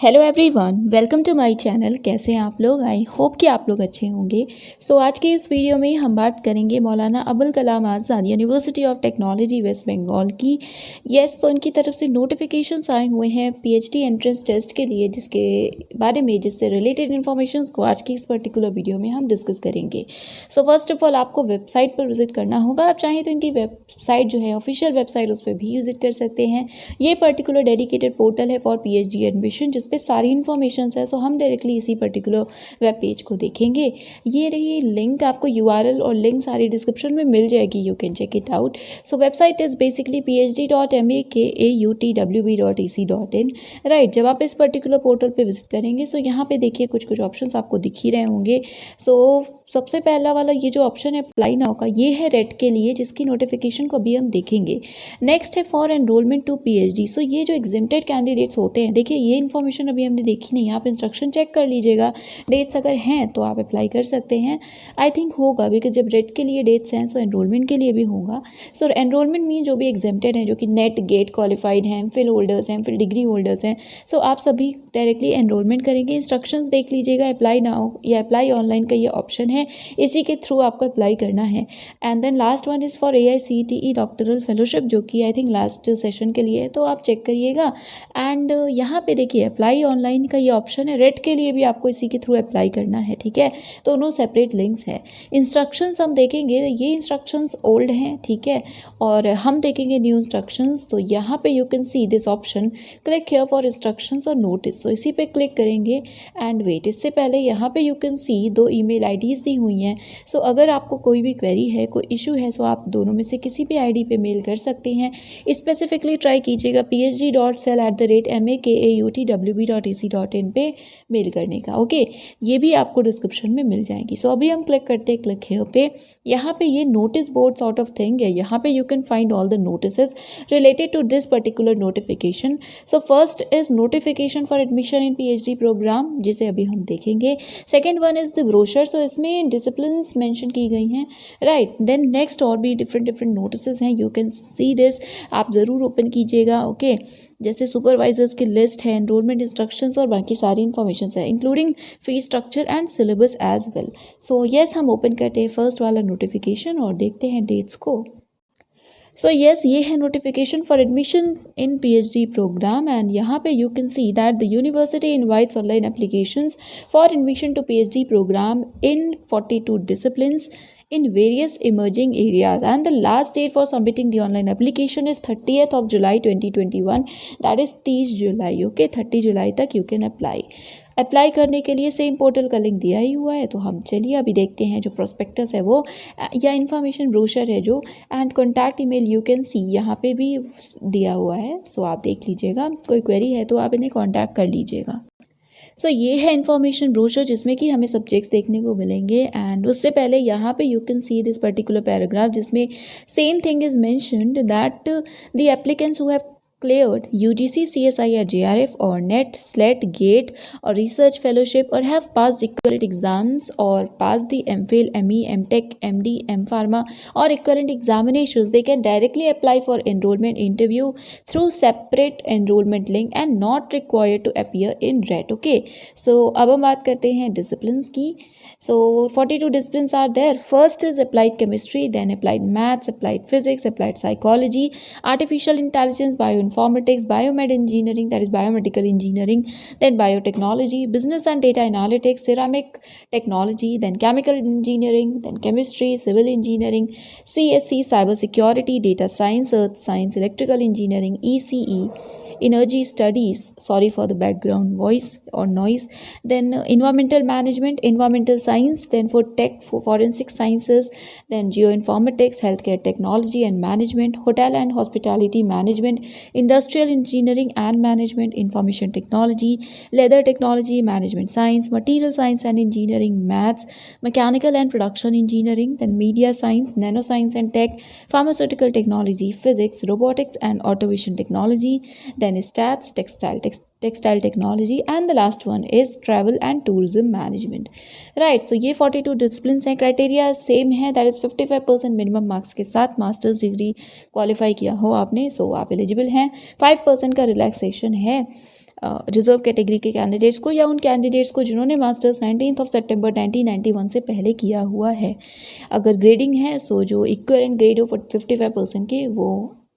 Hello everyone, welcome to my channel. कैसे हैं आप लोग? आई होप कि आप लोग अच्छे होंगे। आज के इस वीडियो में हम बात करेंगे Maulana Abul Kalam Azad University of Technology West Bengal की। तो इनकी तरफ से नोटिफिकेशंस आए हुए हैं पीएचडी एंट्रेंस टेस्ट के लिए, जिसके बारे में जिससे रिलेटेड इन्फॉर्मेशन को आज की इस पर्टिकुलर वीडियो में हम डिस्कस करेंगे। फर्स्ट ऑफ ऑल आपको वेबसाइट पर विजिट करना होगा। आप चाहें तो इनकी वेबसाइट जो है ऑफिशियल वेबसाइट, उस पर भी विजिट कर सकते हैं। ये पर्टिकुलर डेडिकेटेड पोर्टल है फॉर पीएचडी एडमिशन, जिस पे सारी इन्फॉर्मेशन है। हम डायरेक्टली इसी पर्टिकुलर वेब पेज को देखेंगे। ये रही लिंक, आपको यूआरएल और लिंक सारी डिस्क्रिप्शन में मिल जाएगी, you can check it out. Website is basically phd.makawb.ec.in। Right, जब आप इस पर्टिकुलर पोर्टल पे विजिट करेंगे यहाँ पे देखिए कुछ ऑप्शंस आपको दिख ही रहे होंगे। सबसे पहला वाला ये जो ऑप्शन है अप्लाई नाउ का, ये है रेट के लिए, जिसकी नोटिफिकेशन को अभी हम देखेंगे। नेक्स्ट है फॉर एनरोलमेंट टू पीएचडी। ये जो एग्जेम्प्टेड कैंडिडेट्स होते हैं, देखिए ये इन्फॉर्मेशन अभी हमने देखी नहीं, आप इंस्ट्रक्शन चेक कर लीजिएगा। डेट्स अगर हैं तो आप अप्लाई कर सकते हैं। आई थिंक होगा, बिकॉज जब रेट के लिए डेट्स हैं एनरोलमेंट के लिए भी होगा। एनरोलमेंट मीन जो भी एग्जेम्प्टेड हैं, जो कि नेट गेट क्वालिफाइड हैं, एमफिल होल्डर्स हैं, फिर डिग्री होल्डर्स हैं, आप सभी डायरेक्टली एनरोलमेंट करेंगे। इंस्ट्रक्शंस देख लीजिएगा, अप्लाई नाउ या अप्लाई ऑनलाइन का ये ऑप्शन है, इसी के थ्रू आपको अप्लाई करना है। And then last one is for AICTE doctoral fellowship, जो कि आई थिंक लास्ट सेशन के लिए है, तो आप चेक करिएगा। एंड यहाँ पे देखिए अप्लाई ऑनलाइन का ये ऑप्शन है। रेट के लिए भी आपको इसी के थ्रू अप्लाई करना है, ठीक है। दोनों सेपरेट लिंक्स है। इंस्ट्रक्शंस हम देखेंगे, ये इंस्ट्रक्शंस ओल्ड हैं, ठीक है, और हम देखेंगे न्यू इंस्ट्रक्शंस। तो यहाँ पे you can see this option, click here for instructions और नोटिस। इसी पे क्लिक करेंगे एंड वेट। इससे पहले यहाँ पे you can see 2 email IDs दी हुई हैं। अगर आपको कोई भी क्वेरी है, कोई इशू है, आप दोनों में से किसी भी आईडी पे मेल कर सकते हैं। स्पेसिफिकली ट्राई कीजिएगा phd.cell@makawb.ec.in पे मेल करने का, ओके। ये भी आपको डिस्क्रिप्शन में मिल जाएगी। अभी हम क्लिक करते हैं क्लिक हियर पे। यहाँ पे ये notice board sort of thing है। यहाँ पे you can find all the notices related to this particular notification. First is notification for admission in PhD program, जिसे अभी हम देखेंगे। Second one is the brochure, इसमें डिसिप्लिन्स मेंशन की गई हैं, राइट। देन नेक्स्ट और भी डिफरेंट नोटिसेस हैं, यू कैन सी दिस, आप ज़रूर ओपन कीजिएगा, ओके। जैसे सुपरवाइजर्स की लिस्ट है, एनरोलमेंट इंस्ट्रक्शंस और बाकी सारी इन्फॉर्मेशन है, including fees structure and syllabus as well. हम ओपन करते हैं फर्स्ट वाला नोटिफिकेशन और देखते हैं डेट्स को। ये है notification for admission in PhD program. And यहाँ पे you can see that the university invites online applications for admission to PhD program in 42 disciplines in various emerging areas, and the last date for submitting the online application is 30th of July 2021, that is 30 July, okay. 30 जुलाई तक you can apply करने के लिए same portal का link दिया ही हुआ है। तो हम चलिए अभी देखते हैं जो प्रोस्पेक्टस है वो, या इन्फॉर्मेशन ब्रोशर है जो, and contact email you can सी यहाँ पे भी दिया हुआ है। आप देख लीजिएगा, कोई क्वेरी है तो आप इन्हें कॉन्टैक्ट कर लीजिएगा। ये है इन्फॉर्मेशन ब्रोशर, जिसमें कि हमें सब्जेक्ट्स देखने को मिलेंगे। एंड उससे पहले यहाँ पे you can see this particular paragraph, जिसमें same thing is mentioned that the applicants who have cleared UGC, CSI or JRF or NET, SLET, GATE or research fellowship or have passed equivalent exams or passed the MPhil, ME, MTech, MD, MPharma or equivalent examinations, they can directly apply for enrollment interview through separate enrollment link and not required to appear in RET, okay। अब हम बात करते हैं disciplines की। 42 disciplines are there. First is applied chemistry, then applied maths, applied physics, applied psychology, artificial intelligence, bioinformatics, biomed engineering, that is biomedical engineering, then biotechnology, business and data analytics, ceramic technology, then chemical engineering, then chemistry, civil engineering, CSC, cybersecurity, data science, earth science, electrical engineering, ECE, energy studies, sorry for the background voice or noise, then environmental management, environmental science, then for tech, for forensic sciences, then geoinformatics, healthcare technology and management, hotel and hospitality management, industrial engineering and management, information technology, leather technology, management science, material science and engineering, maths, mechanical and production engineering, then media science, nanoscience and tech, pharmaceutical technology, physics, robotics and automation technology, then stats, textile technology, and the last one is travel and tourism management, right। ये 42 disciplines हैं। Criteria same है, that is 55% minimum marks के साथ masters degree qualify किया हो आपने, आप eligible हैं। 5% का रिलैक्सेशन है रिजर्व कैटेगरी के कैंडिडेट्स को या उन कैंडिडेट्स को जिन्होंने मास्टर्स 19 सितंबर 1991 से पहले किया हुआ है। अगर ग्रेडिंग है सो जो इक्विवेलेंट ग्रेड हो 55% के वो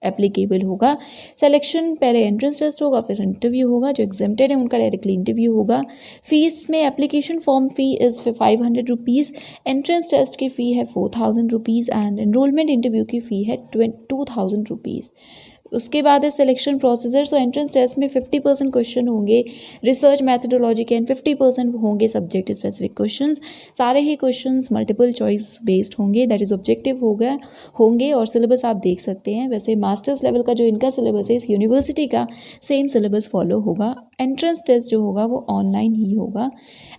एप्लीकेबल होगा। सिलेक्शन पहले एंट्रेंस टेस्ट होगा, फिर इंटरव्यू होगा। जो एग्जेम्प्टेड है उनका डायरेक्टली इंटरव्यू होगा। फीस में application form fee is 500 rupees, entrance test की फ़ी है 4000 रुपीज़ एंड एनरोलमेंट इंटरव्यू की फ़ी है 2000 रुपीज़। उसके बाद है सिलेक्शन प्रोसीजर। सो एंट्रेंस टेस्ट में 50% क्वेश्चन होंगे रिसर्च मैथडोलॉजी के एंड 50% होंगे सब्जेक्ट स्पेसिफिक क्वेश्चंस। सारे ही क्वेश्चंस मल्टीपल चॉइस बेस्ड होंगे, दैट इज़ ऑब्जेक्टिव होंगे और सिलेबस आप देख सकते हैं। वैसे मास्टर्स लेवल का जो इनका सिलेबस है इस यूनिवर्सिटी का सेम सिलेबस फॉलो होगा। एंट्रेंस टेस्ट जो होगा वो ऑनलाइन ही होगा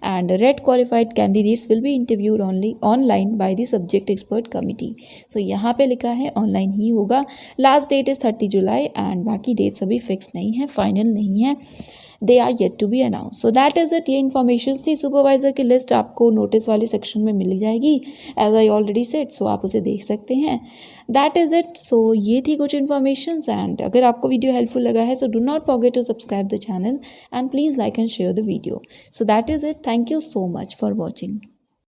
and red qualified candidates will be interviewed only online by the subject expert committee. So यहाँ पे लिखा है ऑनलाइन ही होगा। Last date is 30 July and बाकी डेट्स अभी फिक्स नहीं है, फाइनल नहीं है, they are yet to be announce. So that is it. ये इन्फॉर्मेशन थी। सुपरवाइजर की लिस्ट आपको नोटिस वाले सेक्शन में मिल जाएगी एज आई ऑलरेडी सेड, सो आप उसे देख सकते हैं। That is it. सो ये थी कुछ इन्फॉर्मेशन एंड अगर आपको वीडियो हेल्पफुल लगा है so do not forget to subscribe the channel and please like and share the video. So that is it. Thank you so much for watching.